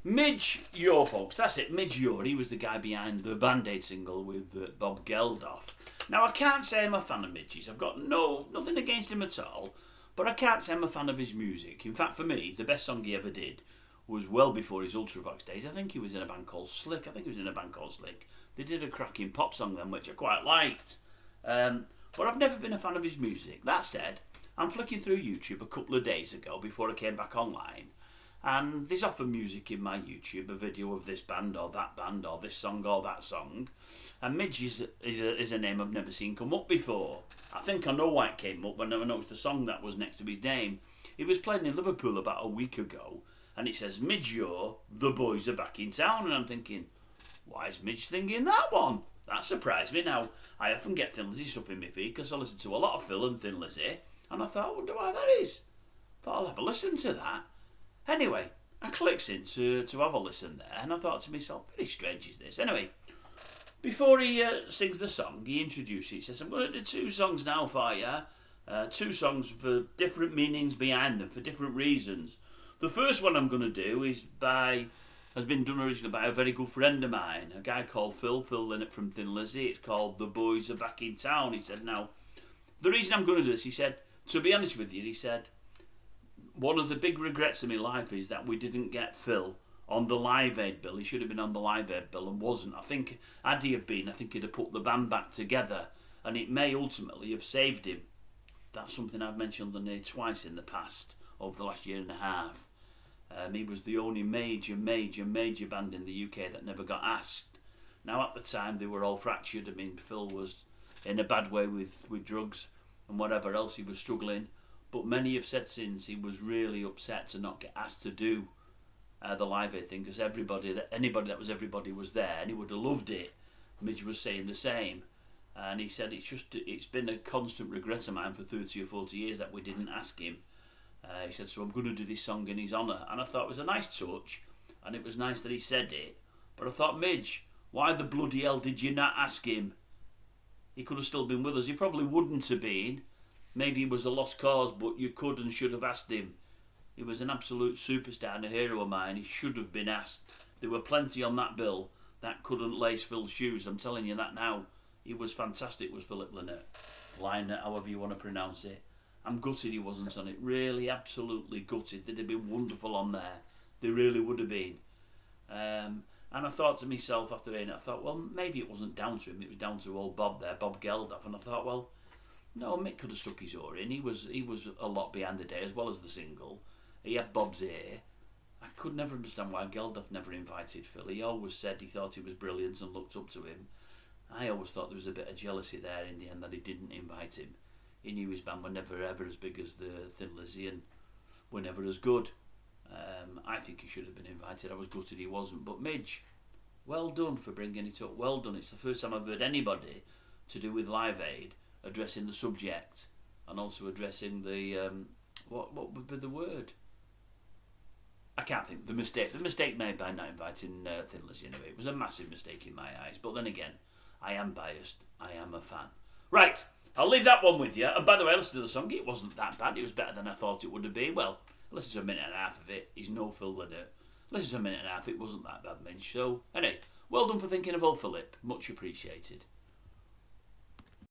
Midge Ure, folks, that's it, Midge Ure. He was the guy behind the Band-Aid single with Bob Geldof. Now, I can't say I'm a fan of Midge's. I've got nothing against him at all, but I can't say I'm a fan of his music. In fact, for me, the best song he ever did was well before his Ultravox days. I think he was in a band called Slick. They did a cracking pop song then, which I quite liked. But I've never been a fan of his music. That said, I'm flicking through YouTube a couple of days ago before I came back online, and there's often music in my YouTube, a video of this band or that band or this song or that song. And Midge is a name I've never seen come up before. I think I know why it came up when I noticed the song that was next to his name. He was playing in Liverpool about a week ago, and it says, Midge Ure, the boys are back in town. And I'm thinking, why is Midge singing that one? That surprised me. Now, I often get Thin Lizzy stuff in my feed because I listen to a lot of Phil and Thin Lizzy, and I thought, I wonder why that is. Thought I'll have a listen to that. Anyway, I clicks in to have a listen there, and I thought to myself, pretty strange is this. Anyway, before he sings the song, he introduces it. He says, I'm going to do 2 songs now for you. 2 songs for different meanings behind them, for different reasons. The first one I'm going to do has been done originally by a very good friend of mine, a guy called Phil Linnett from Thin Lizzy. It's called The Boys Are Back in Town. He said, now, the reason I'm going to do this, he said, to be honest with you, he said, one of the big regrets of my life is that we didn't get Phil on the Live Aid bill. He should have been on the Live Aid bill and wasn't. I think, had he have been, I think he'd have put the band back together, and it may ultimately have saved him. That's something I've mentioned on here twice in the past, over the last year and a half. He was the only major band in the UK that never got asked. Now, at the time, they were all fractured. I mean, Phil was in a bad way with drugs and whatever else. He was struggling. But many have said since he was really upset to not get asked to do the Live Aid thing, because anybody that was there, and he would have loved it. Midge was saying the same. And he said it's been a constant regret of mine for 30 or 40 years that we didn't ask him. He said, so I'm going to do this song in his honour. And I thought it was a nice touch, and it was nice that he said it. But I thought, Midge, why the bloody hell did you not ask him? He could have still been with us. He probably wouldn't have been. Maybe he was a lost cause, but you could and should have asked him. He was an absolute superstar and a hero of mine. He should have been asked. There were plenty on that bill that couldn't lace Phil's shoes. I'm telling you that now. He was fantastic, was Philip Lynott, however you want to pronounce it. I'm gutted he wasn't on it. Really, absolutely gutted. They'd have been wonderful on there. They really would have been. And I thought to myself after hearing it, well, maybe it wasn't down to him. It was down to old Bob there, Bob Geldof. And I thought, well, no, Mick could have stuck his oar in. He was a lot behind the day, as well as the single. He had Bob's ear. I could never understand why Geldof never invited Phil. He always said he thought he was brilliant and looked up to him. I always thought there was a bit of jealousy there in the end that he didn't invite him. He knew his band were never ever as big as the Thin Lizzy and were never as good. I think he should have been invited. I was gutted he wasn't. But Midge, well done for bringing it up. Well done. It's the first time I've heard anybody to do with Live Aid addressing the subject and also addressing the what would be the word? I can't think. The mistake made by not inviting Thin Lizzy anyway. It was a massive mistake in my eyes. But then again, I am biased. I am a fan. Right, I'll leave that one with you. And by the way, listen to the song. It wasn't that bad. It was better than I thought it would have been. Well, listen to a minute and a half of it. He's no Phil Linnett. Listen to a minute and a half. It wasn't that bad, Midge. So, anyway, well done for thinking of old Philip. Much appreciated.